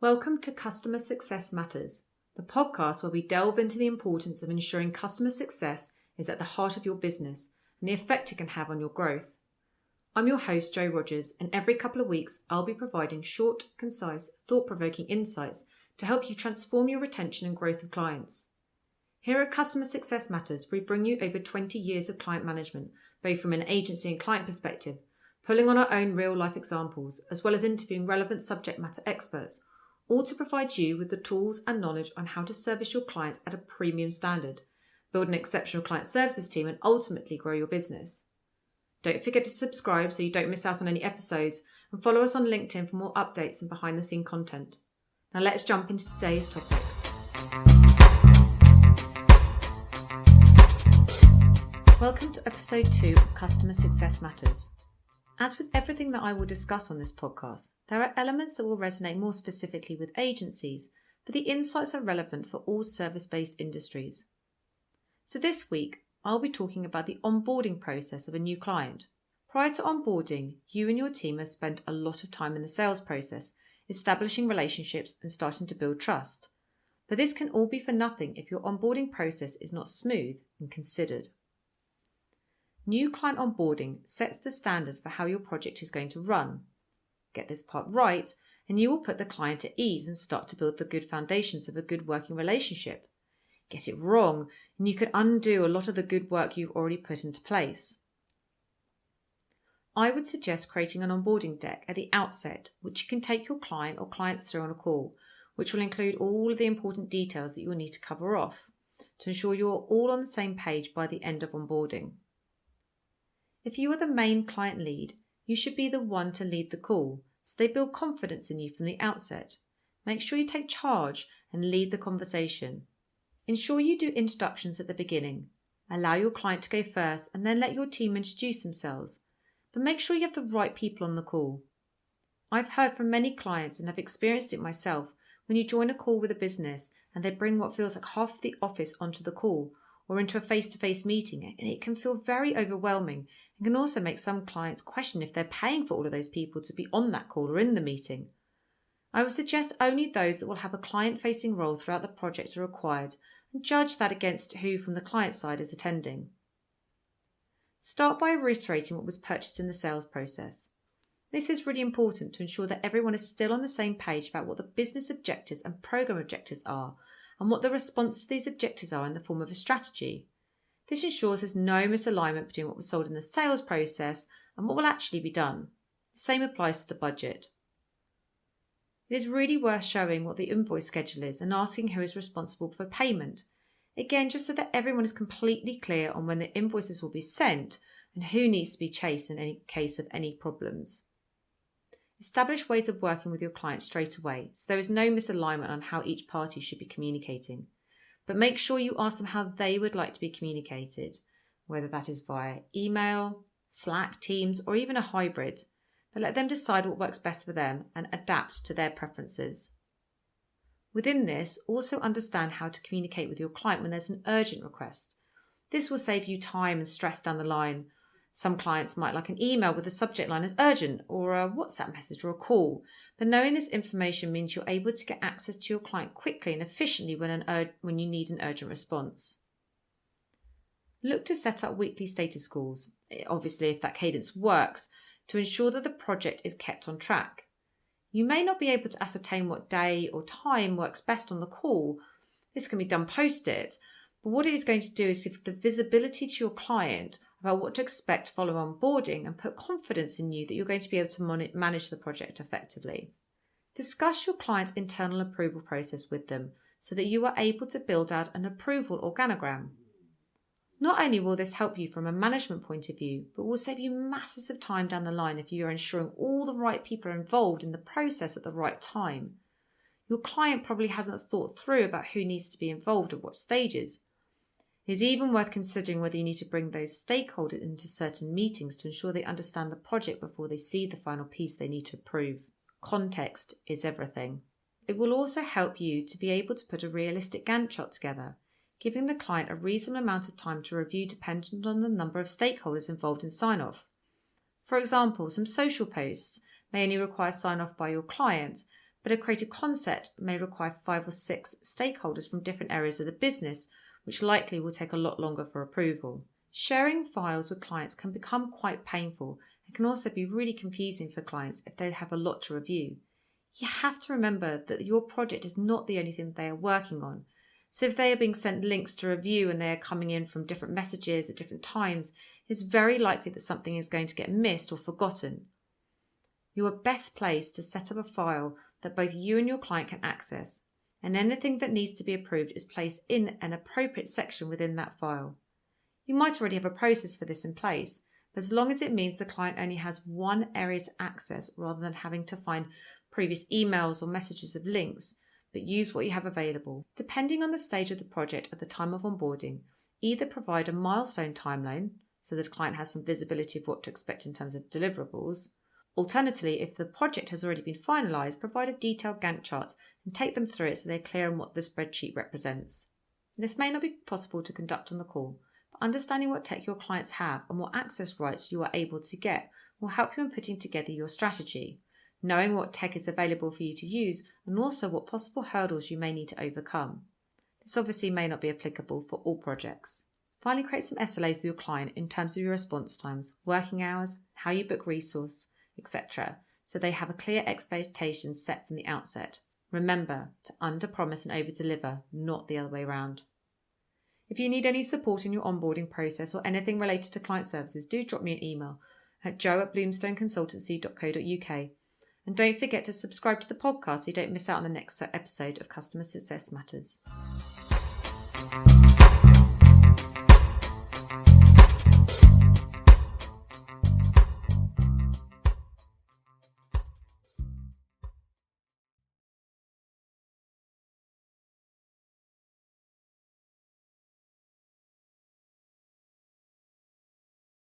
Welcome to Customer Success Matters, the podcast where we delve into the importance of ensuring customer success is at the heart of your business and the effect it can have on your growth. I'm your host, Jo Rogers, and every couple of weeks I'll be providing short, concise, thought-provoking insights to help you transform your retention and growth of clients. Here at Customer Success Matters, we bring you over 20 years of client management, both from an agency and client perspective, pulling on our own real-life examples, as well as interviewing relevant subject matter experts, all to provide you with the tools and knowledge on how to service your clients at a premium standard, build an exceptional client services team, and ultimately grow your business. Don't forget to subscribe so you don't miss out on any episodes, and follow us on LinkedIn for more updates and behind-the-scene content. Now let's jump into today's topic. Welcome to episode 2 of Customer Success Matters. As with everything that I will discuss on this podcast, there are elements that will resonate more specifically with agencies, but the insights are relevant for all service-based industries. So this week, I'll be talking about the onboarding process of a new client. Prior to onboarding, you and your team have spent a lot of time in the sales process, establishing relationships and starting to build trust. But this can all be for nothing if your onboarding process is not smooth and considered. New client onboarding sets the standard for how your project is going to run. Get this part right, and you will put the client at ease and start to build the good foundations of a good working relationship. Get it wrong, and you can undo a lot of the good work you've already put into place. I would suggest creating an onboarding deck at the outset, which you can take your client or clients through on a call, which will include all of the important details that you'll need to cover off to ensure you're all on the same page by the end of onboarding. If you are the main client lead, you should be the one to lead the call, so they build confidence in you from the outset. Make sure you take charge and lead the conversation. Ensure you do introductions at the beginning. Allow your client to go first and then let your team introduce themselves. But make sure you have the right people on the call. I've heard from many clients and have experienced it myself when you join a call with a business and they bring what feels like half the office onto the call or into a face-to-face meeting, and it can feel very overwhelming and can also make some clients question if they're paying for all of those people to be on that call or in the meeting. I would suggest only those that will have a client-facing role throughout the project are required, and judge that against who from the client side is attending. Start by reiterating what was purchased in the sales process. This is really important to ensure that everyone is still on the same page about what the business objectives and program objectives are, and what the response to these objectives are in the form of a strategy. This ensures there's no misalignment between what was sold in the sales process and what will actually be done. The same applies to the budget. It is really worth showing what the invoice schedule is and asking who is responsible for payment. Again, just so that everyone is completely clear on when the invoices will be sent and who needs to be chased in any case of any problems. Establish ways of working with your client straight away, so there is no misalignment on how each party should be communicating. But make sure you ask them how they would like to be communicated, whether that is via email, Slack, Teams, or even a hybrid. But let them decide what works best for them and adapt to their preferences. Within this, also understand how to communicate with your client when there's an urgent request. This will save you time and stress down the line. Some clients might like an email with the subject line as urgent, or a WhatsApp message or a call. But knowing this information means you're able to get access to your client quickly and efficiently when you need an urgent response. Look to set up weekly status calls, obviously if that cadence works, to ensure that the project is kept on track. You may not be able to ascertain what day or time works best on the call. This can be done post-it, but what it is going to do is give the visibility to your client about what to expect following onboarding and put confidence in you that you're going to be able to manage the project effectively. Discuss your client's internal approval process with them so that you are able to build out an approval organogram. Not only will this help you from a management point of view, but will save you masses of time down the line if you are ensuring all the right people are involved in the process at the right time. Your client probably hasn't thought through about who needs to be involved at what stages. It is even worth considering whether you need to bring those stakeholders into certain meetings to ensure they understand the project before they see the final piece they need to approve. Context is everything. It will also help you to be able to put a realistic Gantt chart together, giving the client a reasonable amount of time to review dependent on the number of stakeholders involved in sign-off. For example, some social posts may only require sign-off by your client, but a creative concept may require 5 or 6 stakeholders from different areas of the business, which likely will take a lot longer for approval. Sharing files with clients can become quite painful and can also be really confusing for clients if they have a lot to review. You have to remember that your project is not the only thing that they are working on. So if they are being sent links to review and they are coming in from different messages at different times, it's very likely that something is going to get missed or forgotten. You are best placed to set up a file that both you and your client can access, and anything that needs to be approved is placed in an appropriate section within that file. You might already have a process for this in place, but as long as it means the client only has one area to access rather than having to find previous emails or messages of links, but use what you have available. Depending on the stage of the project at the time of onboarding, either provide a milestone timeline so that the client has some visibility of what to expect in terms of deliverables. Alternatively, if the project has already been finalised, provide a detailed Gantt chart and take them through it so they're clear on what the spreadsheet represents. This may not be possible to conduct on the call, but understanding what tech your clients have and what access rights you are able to get will help you in putting together your strategy. Knowing what tech is available for you to use and also what possible hurdles you may need to overcome. This obviously may not be applicable for all projects. Finally, create some SLAs with your client in terms of your response times, working hours, how you book resource, etc., so they have a clear expectation set from the outset. Remember to under-promise and over-deliver, not the other way around. If you need any support in your onboarding process or anything related to client services, do drop me an email at joe@bloomstoneconsultancy.co.uk. And don't forget to subscribe to the podcast so you don't miss out on the next episode of Customer Success Matters.